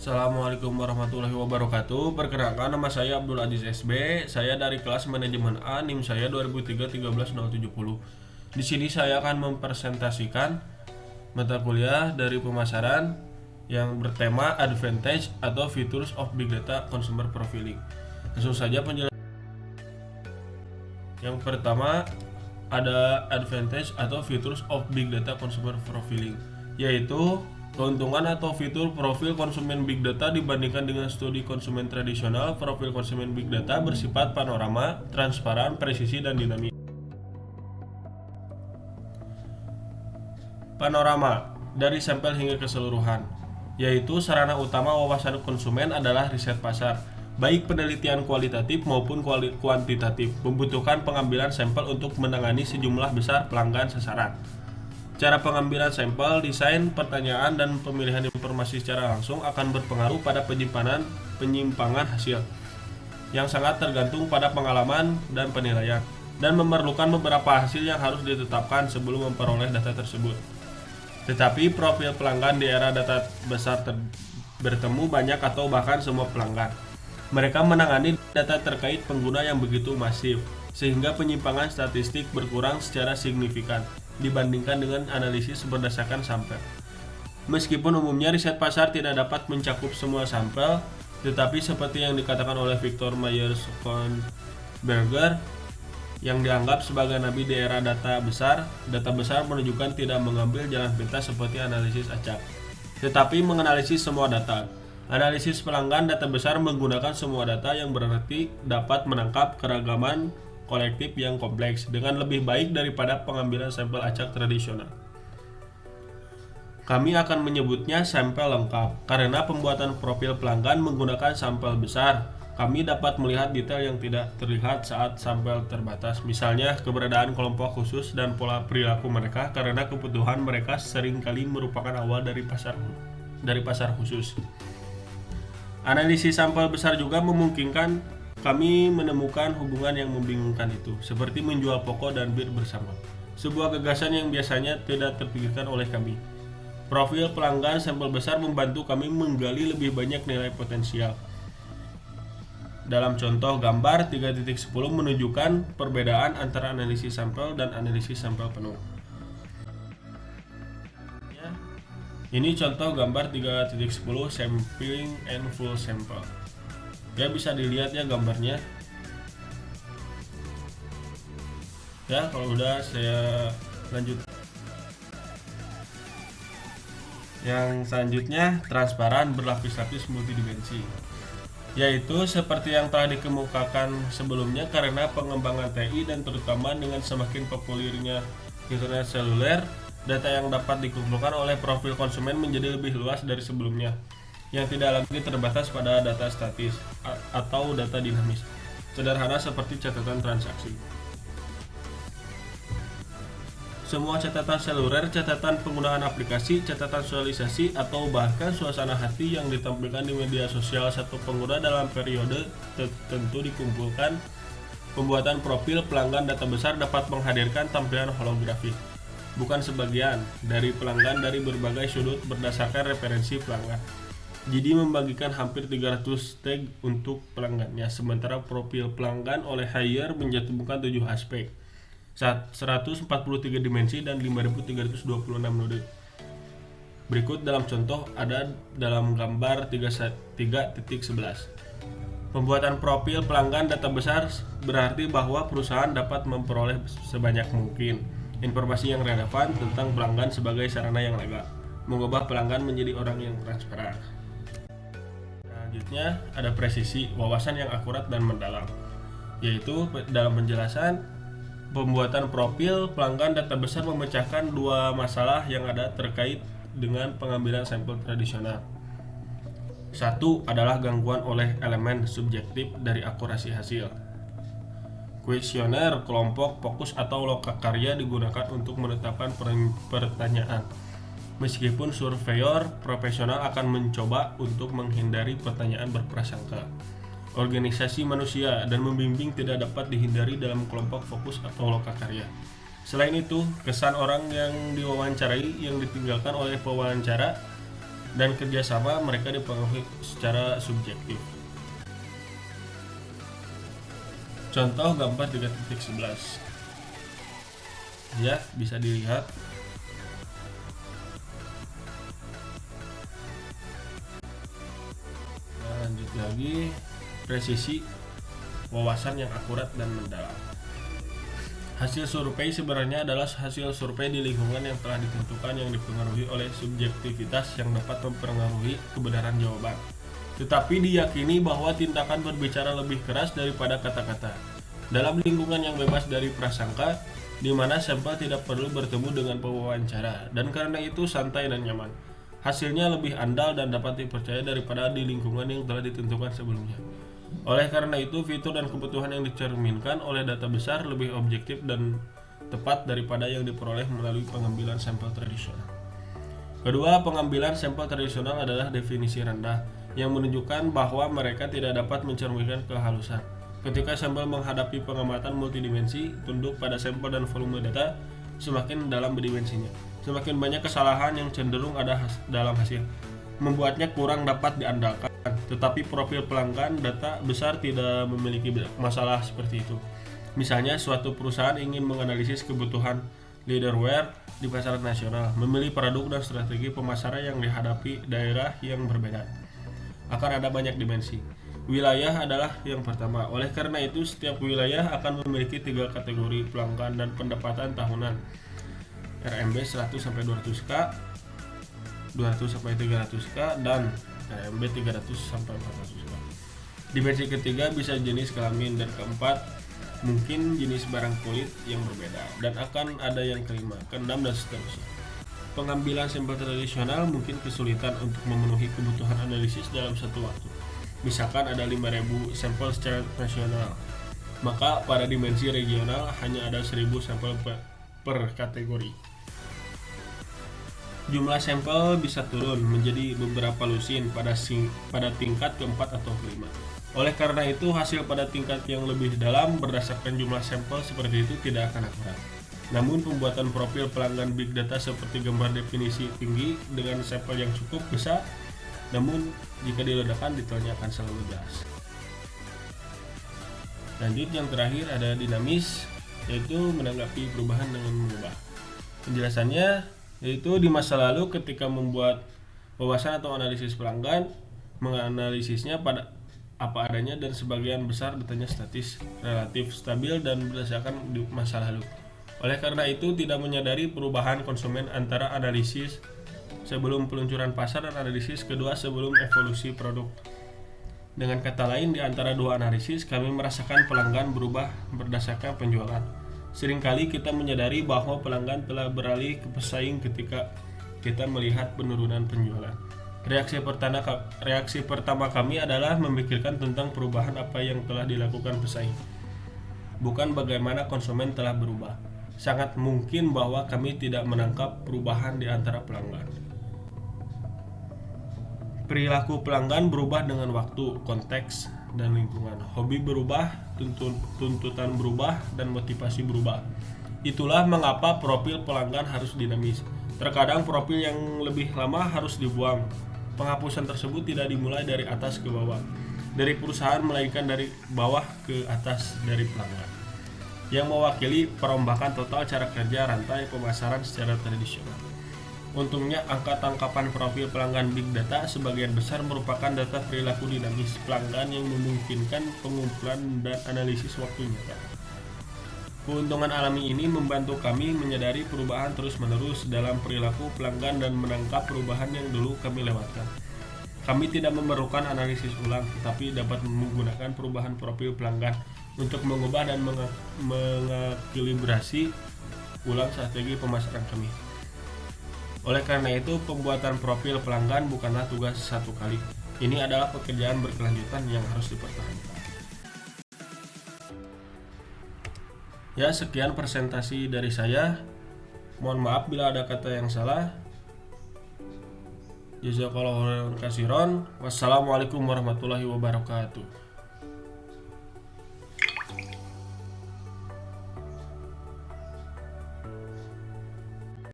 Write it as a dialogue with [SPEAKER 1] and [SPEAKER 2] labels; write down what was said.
[SPEAKER 1] Assalamualaikum warahmatullahi wabarakatuh. Perkenalkan, nama saya Abdul Aziz SB. Saya dari kelas manajemen A, NIM saya 2003-13070. Di sini saya akan mempresentasikan mata kuliah dari pemasaran yang bertema Advantage atau Features of Big Data Consumer Profiling. Langsung saja penjelasan. Yang pertama ada Advantage atau Features of Big Data Consumer Profiling, yaitu keuntungan atau fitur profil konsumen Big Data dibandingkan dengan studi konsumen tradisional. Profil konsumen Big Data bersifat panorama, transparan, presisi, dan dinamis. Panorama dari sampel hingga keseluruhan, yaitu sarana utama wawasan konsumen adalah riset pasar, baik penelitian kualitatif maupun kuantitatif, membutuhkan pengambilan sampel untuk menangani sejumlah besar pelanggan sasaran. Cara pengambilan sampel, desain, pertanyaan, dan pemilihan informasi secara langsung akan berpengaruh pada penyimpangan hasil, yang sangat tergantung pada pengalaman dan penilaian, dan memerlukan beberapa hasil yang harus ditetapkan sebelum memperoleh data tersebut. Tetapi profil pelanggan di era data besar bertemu banyak atau bahkan semua pelanggan. Mereka menangani data terkait pengguna yang begitu masif, sehingga penyimpangan statistik berkurang secara signifikan dibandingkan dengan analisis berdasarkan sampel. Meskipun umumnya riset pasar tidak dapat mencakup semua sampel, tetapi seperti yang dikatakan oleh Victor Myers-Kohnberger yang dianggap sebagai nabi di era data besar menunjukkan tidak mengambil jalan pintas seperti analisis acak, tetapi menganalisis semua data. Analisis pelanggan data besar menggunakan semua data yang berarti dapat menangkap keragaman kolektif yang kompleks dengan lebih baik daripada pengambilan sampel acak tradisional. Kami akan menyebutnya sampel lengkap karena pembuatan profil pelanggan menggunakan sampel besar. Kami dapat melihat detail yang tidak terlihat saat sampel terbatas, misalnya keberadaan kelompok khusus dan pola perilaku mereka, karena kebutuhan mereka seringkali merupakan awal dari pasar khusus. Analisis sampel besar juga memungkinkan kami menemukan hubungan yang membingungkan itu, seperti menjual pokok dan bir bersama, sebuah gagasan yang biasanya tidak terpikirkan oleh kami. Profil pelanggan sampel besar membantu kami menggali lebih banyak nilai potensial. Dalam contoh gambar 3.10 menunjukkan perbedaan antara analisis sampel dan analisis sampel penuh. Ini contoh gambar 3.10 sampling and full sample. Ya, bisa dilihat ya gambarnya. Ya, kalau udah saya lanjut. Yang selanjutnya transparan berlapis-lapis multidimensi, yaitu seperti yang telah dikemukakan sebelumnya, karena pengembangan TI dan terutama dengan semakin populernya internet seluler, data yang dapat dikumpulkan oleh profil konsumen menjadi lebih luas dari sebelumnya, yang tidak lagi terbatas pada data statis atau data dinamis sederhana seperti catatan transaksi. Semua catatan seluler, catatan penggunaan aplikasi, catatan visualisasi, atau bahkan suasana hati yang ditampilkan di media sosial satu pengguna dalam periode tertentu dikumpulkan. Pembuatan profil pelanggan data besar dapat menghadirkan tampilan holografis, bukan sebagian, dari pelanggan dari berbagai sudut berdasarkan referensi pelanggan. Jadi membagikan hampir 300 tag untuk pelanggannya, sementara profil pelanggan oleh Haier mencantumkan 7 aspek, 143 dimensi, dan 5326 node. Berikut dalam contoh ada dalam gambar 3.11. Pembuatan profil pelanggan data besar berarti bahwa perusahaan dapat memperoleh sebanyak mungkin informasi yang relevan tentang pelanggan sebagai sarana yang legal, mengubah pelanggan menjadi orang yang transparan. Selanjutnya ada presisi, wawasan yang akurat dan mendalam, yaitu dalam penjelasan pembuatan profil pelanggan data besar memecahkan dua masalah yang ada terkait dengan pengambilan sampel tradisional. Satu adalah gangguan oleh elemen subjektif dari akurasi hasil. Kuesioner kelompok fokus atau lokakarya digunakan untuk menetapkan pertanyaan. Meskipun surveyor profesional akan mencoba untuk menghindari pertanyaan berprasangka. Organisasi manusia dan membimbing tidak dapat dihindari dalam kelompok fokus atau lokakarya. Selain itu, kesan orang yang diwawancarai yang ditinggalkan oleh pewawancara dan kerjasama mereka dipengaruhi secara subjektif. Contoh gambar 3.11 ya, bisa dilihat. Lanjut lagi, presisi, wawasan yang akurat dan mendalam. Hasil survei sebenarnya adalah hasil survei di lingkungan yang telah ditentukan yang dipengaruhi oleh subjektivitas yang dapat mempengaruhi kebenaran jawaban. Tetapi diyakini bahwa tindakan berbicara lebih keras daripada kata-kata. Dalam lingkungan yang bebas dari prasangka, di mana sampel tidak perlu bertemu dengan pewawancara, dan karena itu santai dan nyaman. Hasilnya lebih andal dan dapat dipercaya daripada di lingkungan yang telah ditentukan sebelumnya. Oleh karena itu, fitur dan kebutuhan yang dicerminkan oleh data besar lebih objektif dan tepat daripada yang diperoleh melalui pengambilan sampel tradisional. Kedua, pengambilan sampel tradisional adalah definisi rendah yang menunjukkan bahwa mereka tidak dapat mencerminkan kehalusan. Ketika sampel menghadapi pengamatan multidimensi, tunduk pada sampel dan volume data semakin dalam dimensinya. Semakin banyak kesalahan yang cenderung ada dalam hasil, membuatnya kurang dapat diandalkan. Tetapi profil pelanggan data besar tidak memiliki masalah seperti itu. Misalnya, suatu perusahaan ingin menganalisis kebutuhan leaderware di pasar nasional, memilih produk dan strategi pemasaran yang dihadapi daerah yang berbeda. Akan ada banyak dimensi. Wilayah adalah yang pertama. Oleh karena itu, setiap wilayah akan memiliki 3 kategori pelanggan dan pendapatan tahunan. RMB 100-200K, 200-300K, dan RMB 300-400K. Dimensi ketiga bisa jenis kelamin, dan keempat mungkin jenis barang kulit yang berbeda, dan akan ada yang kelima, keenam, dan seterusnya. Pengambilan sampel tradisional mungkin kesulitan untuk memenuhi kebutuhan analisis dalam satu waktu. Misalkan ada 5.000 sampel secara nasional, maka pada dimensi regional hanya ada 1.000 sampel per kategori. Jumlah sampel bisa turun menjadi beberapa lusin pada tingkat keempat atau kelima. Oleh karena itu, hasil pada tingkat yang lebih dalam berdasarkan jumlah sampel seperti itu tidak akan akurat. Namun, pembuatan profil pelanggan big data seperti gambar definisi tinggi dengan sampel yang cukup besar, namun jika diledakan detailnya akan selalu jelas. Lanjut, yang terakhir ada dinamis, yaitu menanggapi perubahan dengan mengubah. Penjelasannya yaitu di masa lalu ketika membuat wawasan atau analisis pelanggan, menganalisisnya pada apa adanya dan sebagian besar datanya statis, relatif stabil dan berdasarkan di masa lalu. Oleh karena itu, tidak menyadari perubahan konsumen antara analisis sebelum peluncuran pasar dan analisis kedua sebelum evolusi produk. Dengan kata lain, di antara dua analisis, kami merasakan pelanggan berubah berdasarkan penjualan. Seringkali kita menyadari bahwa pelanggan telah beralih ke pesaing ketika kita melihat penurunan penjualan. Reaksi pertama kami adalah memikirkan tentang perubahan apa yang telah dilakukan pesaing, bukan bagaimana konsumen telah berubah. Sangat mungkin bahwa kami tidak menangkap perubahan di antara pelanggan. Perilaku pelanggan berubah dengan waktu, konteks, dan lingkungan. Hobi berubah, tuntutan berubah, dan motivasi berubah. Itulah mengapa profil pelanggan harus dinamis. Terkadang profil yang lebih lama harus dibuang. Penghapusan tersebut tidak dimulai dari atas ke bawah, dari perusahaan, melainkan dari bawah ke atas, dari pelanggan, yang mewakili perombakan total cara kerja rantai pemasaran secara tradisional. Untungnya, angka tangkapan profil pelanggan big data sebagian besar merupakan data perilaku dinamis pelanggan yang memungkinkan pengumpulan dan analisis waktu nyata. Keuntungan alami ini membantu kami menyadari perubahan terus-menerus dalam perilaku pelanggan dan menangkap perubahan yang dulu kami lewatkan. Kami tidak memerlukan analisis ulang, tetapi dapat menggunakan perubahan profil pelanggan untuk mengubah dan mengekalibrasi ulang strategi pemasaran kami. Oleh karena itu, pembuatan profil pelanggan bukanlah tugas satu kali. Ini adalah pekerjaan berkelanjutan yang harus dipertahankan. Ya, sekian presentasi dari saya. Mohon maaf bila ada kata yang salah. Jazakallahu khairan. Wassalamualaikum warahmatullahi wabarakatuh.